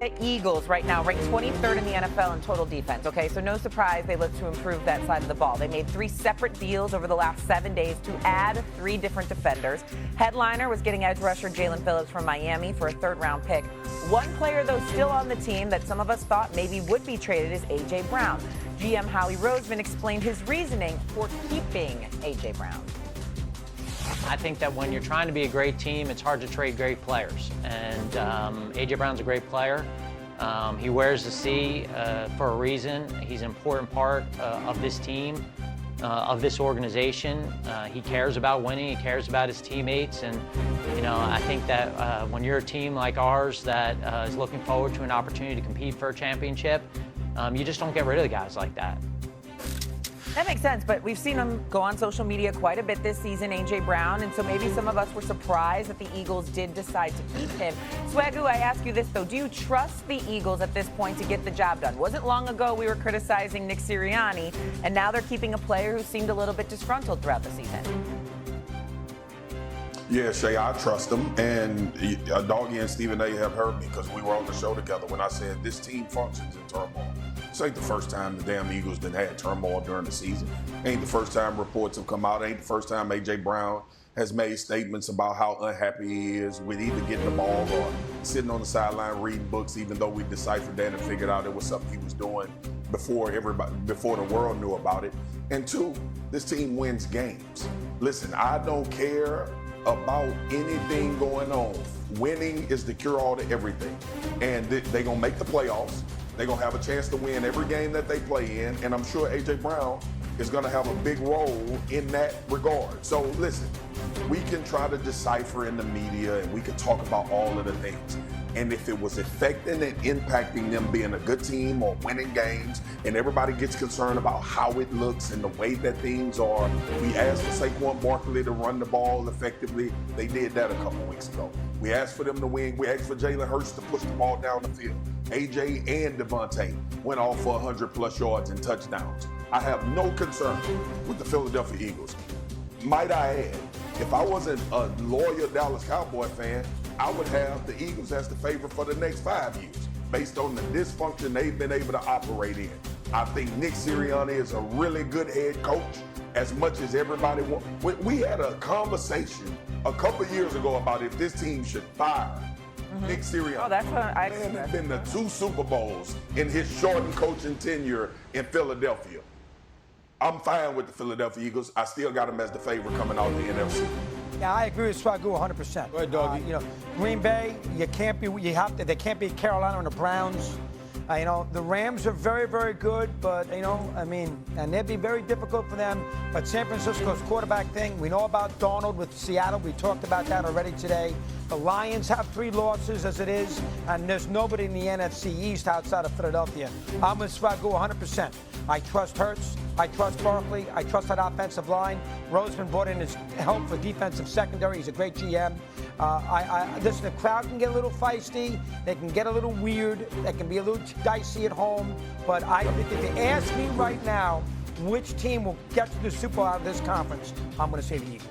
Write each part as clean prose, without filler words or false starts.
The Eagles right now ranked 23rd in the NFL in total defense. Okay, so no surprise they look to improve that side of the ball. They made 3 separate deals over the last 7 days to add 3 different defenders. Headliner was getting edge rusher Jalen Phillips from Miami for a 3rd-round pick. One player, though, still on the team that some of us thought maybe would be traded is A.J. Brown. GM Howie Roseman explained his reasoning for keeping A.J. Brown. I think that when you're trying to be a great team, it's hard to trade great players. And A.J. Brown's a great player. He wears the C for a reason. He's an important part of this team, of this organization. He cares about winning. He cares about his teammates. And, you know, I think that when you're a team like ours that is looking forward to an opportunity to compete for a championship, you just don't get rid of the guys like that. That makes sense, but we've seen him go on social media quite a bit this season, A.J. Brown, and so maybe some of us were surprised that the Eagles did decide to keep him. Swagoo, I ask you this, though. Do you trust the Eagles at this point to get the job done? Wasn't long ago we were criticizing Nick Sirianni, and now they're keeping a player who seemed a little bit disgruntled throughout the season. Yeah, Shay, I trust them, and Doggy and Stephen A have heard me because we were on the show together when I said this team functions in turmoil. This ain't the first time the damn Eagles done had turmoil during the season. Ain't the first time reports have come out. Ain't the first time A.J. Brown has made statements about how unhappy he is with either getting the ball or sitting on the sideline reading books, even though we deciphered that and figured out it was something he was doing before the world knew about it. And 2, this team wins games. Listen, I don't care about anything going on. Winning is the cure-all to everything. And they're going to make the playoffs. They're going to have a chance to win every game that they play in. And I'm sure A.J. Brown is going to have a big role in that regard. So listen, we can try to decipher in the media and we can talk about all of the things. And if it was affecting and impacting them being a good team or winning games, and everybody gets concerned about how it looks and the way that things are, we asked for Saquon Barkley to run the ball effectively. They did that a couple weeks ago. We asked for them to win. We asked for Jalen Hurts to push the ball down the field. AJ and Devontae went off for 100+ yards and touchdowns. I have no concern with the Philadelphia Eagles. Might I add, if I wasn't a loyal Dallas Cowboy fan, I would have the Eagles as the favorite for the next 5 years, based on the dysfunction they've been able to operate in. I think Nick Sirianni is a really good head coach, as much as everybody wants. We had a conversation a couple years ago about if this team should fire Nick Sirianni. Oh, that's what I Man, there's been the 2 Super Bowls in his shortened coaching tenure in Philadelphia. I'm fine with the Philadelphia Eagles. I still got them as the favorite coming out of the NFC. Yeah, I agree with Swagoo 100%. Go ahead, Doggy. You know, Green Bay, they can't beat Carolina and the Browns. You know, the Rams are very, very good, but, you know, I mean, and it'd be very difficult for them. But San Francisco's quarterback thing, we know about Darnold with Seattle. We talked about that already today. The Lions have 3 losses as it is, and there's nobody in the NFC East outside of Philadelphia. I'm with Swagoo 100%. I trust Hurts. I trust Barkley. I trust that offensive line. Roseman brought in his help for defensive secondary. He's a great GM. Listen, the crowd can get a little feisty. They can get a little weird. They can be a little dicey at home. But I think if you ask me right now which team will get to the Super Bowl out of this conference, I'm going to say the Eagles.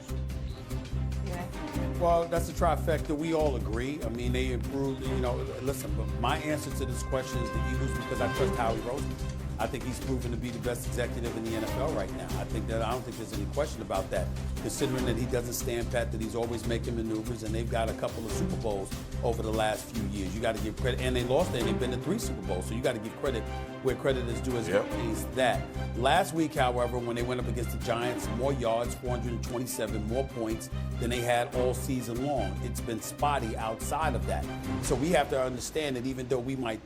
Well, that's a trifecta. We all agree. I mean, they improved. You know, listen, but my answer to this question is the Eagles because I trust Howie Roseman. I think he's proven to be the best executive in the NFL right now. I don't think there's any question about that, considering that he doesn't stand pat, that he's always making maneuvers, and they've got a couple of Super Bowls over the last few years. You got to give credit, and they lost, and they've been to 3 Super Bowls, so you got to give credit where credit is due as that. Last week, however, when they went up against the Giants, more yards, 427, more points than they had all season long. It's been spotty outside of that. So we have to understand that even though we might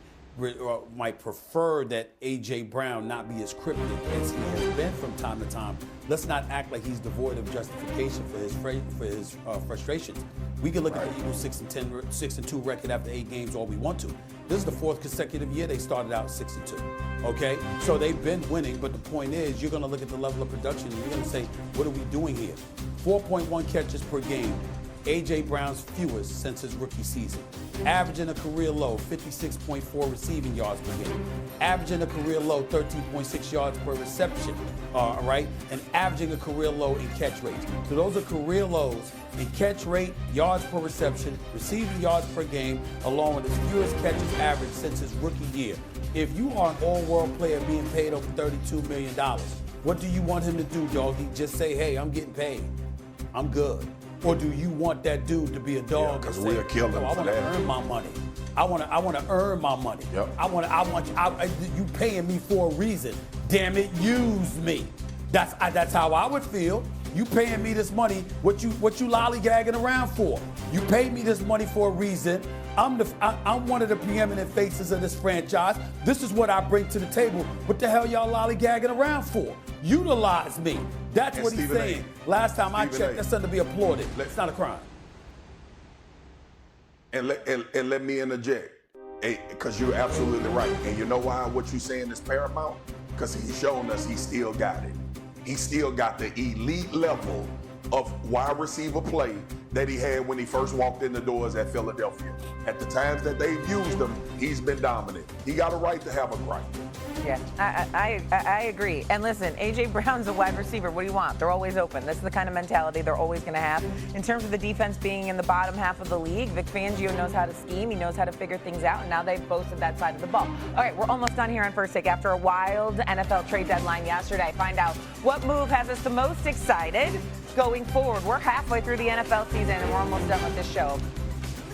prefer that A.J. Brown not be as cryptic as he has been from time to time, let's not act like he's devoid of justification for his frustrations. We can look at the Eagles 6-2 record after 8 games all we want to. This is the 4th consecutive year they started out 6-2. Okay? So they've been winning, but the point is you're going to look at the level of production and you're going to say, what are we doing here? 4.1 catches per game. A.J. Brown's fewest since his rookie season. averaging a career low 56.4 receiving yards per game, averaging a career low 13.6 yards per reception, all right, and averaging a career low in catch rates. So those are career lows in catch rate, yards per reception, receiving yards per game, along with his fewest catches average since his rookie year. If you are an all-world player being paid over $32 million, what do you want him to do, doggy? Just say, hey, I'm getting paid. I'm good. Or do you want that dude to be a dog? Because we'll kill him I for want to that. earn my money. I want to earn my money. Yep. You paying me for a reason. Damn it, use me. That's how I would feel. You paying me this money, what you lollygagging around for? You paid me this money for a reason. I'm one of the preeminent faces of this franchise. This is what I bring to the table. What the hell y'all lollygagging around for? Utilize me. That's what he's saying. Last time I checked, that's something to be applauded. It's not a crime. And let me interject, because you're absolutely right. And you know why what you're saying is paramount? Because he's shown us he still got it. He still got the elite level of wide receiver play that he had when he first walked in the doors at Philadelphia. At the times that they've used him, he's been dominant. He got a right to have a gripe. Yeah, I agree. And listen, A.J. Brown's a wide receiver. What do you want? They're always open. This is the kind of mentality they're always going to have. In terms of the defense being in the bottom half of the league, Vic Fangio knows how to scheme. He knows how to figure things out, and now they've boasted that side of the ball. All right, we're almost done here on First Take. After a wild NFL trade deadline yesterday, find out what move has us the most excited going forward. We're halfway through the NFL season, and we're almost done with this show.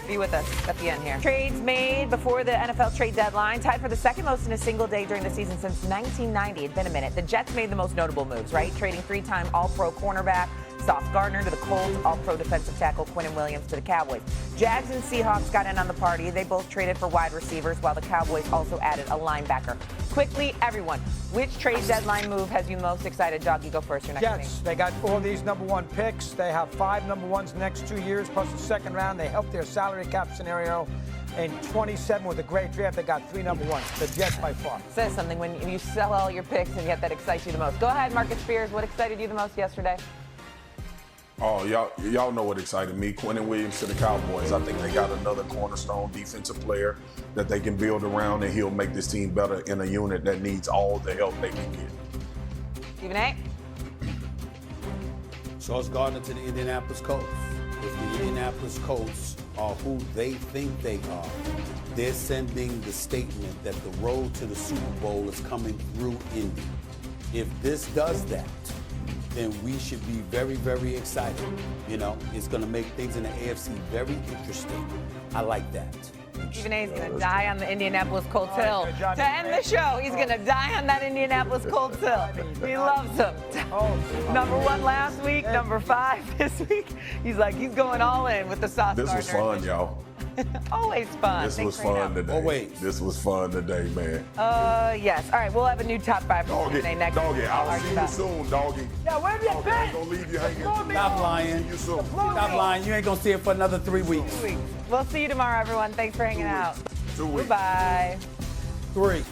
Be with us at the end here. Trades made before the NFL trade deadline, tied for the second most in a single day during the season since 1990. It's been a minute. The Jets made the most notable moves, right? Trading three-time All-Pro cornerback Sauce Gardner to the Colts, All-Pro defensive tackle Quentin Williams to the Cowboys. Jags and Seahawks got in on the party. They both traded for wide receivers, while the Cowboys also added a linebacker. Quickly, everyone, which trade deadline move has you most excited? Dog, you go first. Your next Jets, they got all these number one picks. They have 5 number ones the next 2 years, plus the second round. They helped their salary cap scenario. In 27 with a great draft, they got 3 number ones. The Jets by far. Says something when you sell all your picks and yet that excites you the most. Go ahead, Marcus Spears. What excited you the most yesterday? Oh, y'all know what excited me. Quentin Williams to the Cowboys. I think they got another cornerstone defensive player that they can build around, and he'll make this team better in a unit that needs all the help they can get. Stephen A. Sauce Gardner to the Indianapolis Colts. If the Indianapolis Colts are who they think they are, they're sending the statement that the road to the Super Bowl is coming through Indy. If this does that, then we should be very, very excited. You know, it's going to make things in the AFC very interesting. I like that. Stephen A. is going to die on the Indianapolis Colts hill. good job. To end the show, he's going to die on that Indianapolis Colts hill. He loves them. Number 1 last week, number 5 this week. He's going all in with the Sauce Gardner. This was fun, y'all. Always fun. This Thanks was for hanging fun out. today. Always. This was fun today, man. Yes. All right, we'll have a new top 5 for Doggy, Stephen A. next doggy, week. I'll see you soon, doggy. Yeah, where have you Doggy, I ain't been? gonna leave you hanging. Stop lying. See you soon. Stop lying. You ain't going to see it for another 3 weeks. We'll see you tomorrow, everyone. Thanks for hanging out. 2 weeks. Goodbye. 3.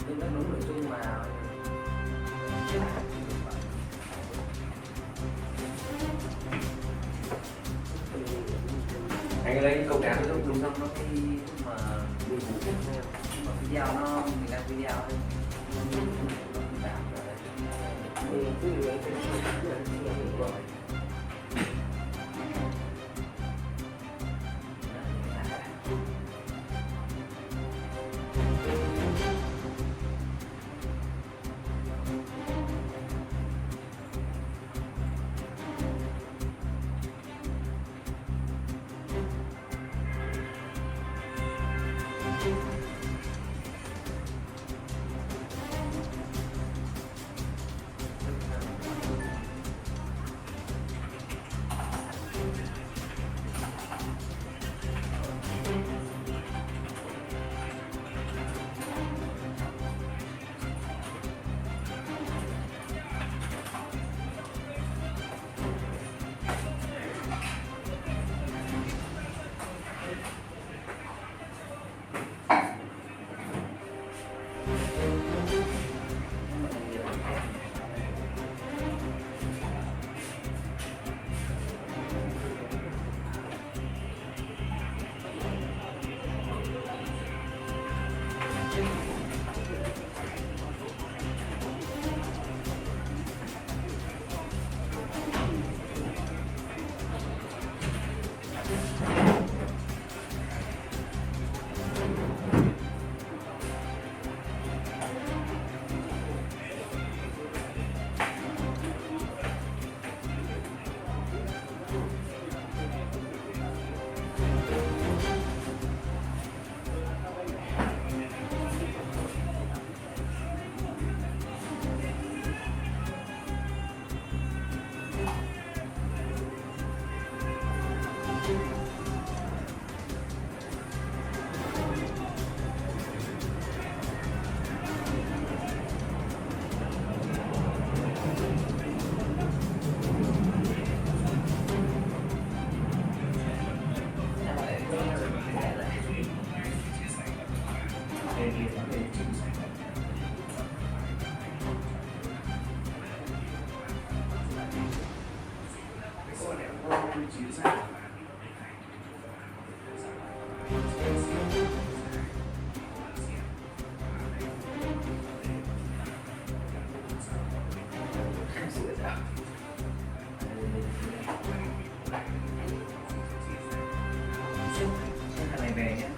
nước đúng nội dung mà anh lấy câu trả lời đúng xong nó cái mà đi ngủ nhưng mà video nó mình đang video ấy thì cứ lấy cái rồi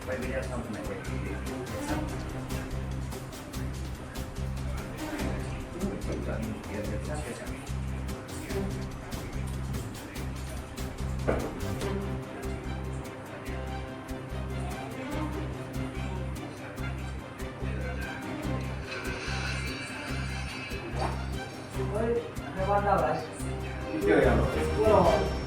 quay video xong thì mày quay xong mình chọn tiền được sắp cho chẳng hai con đâu đấy? Chơi à?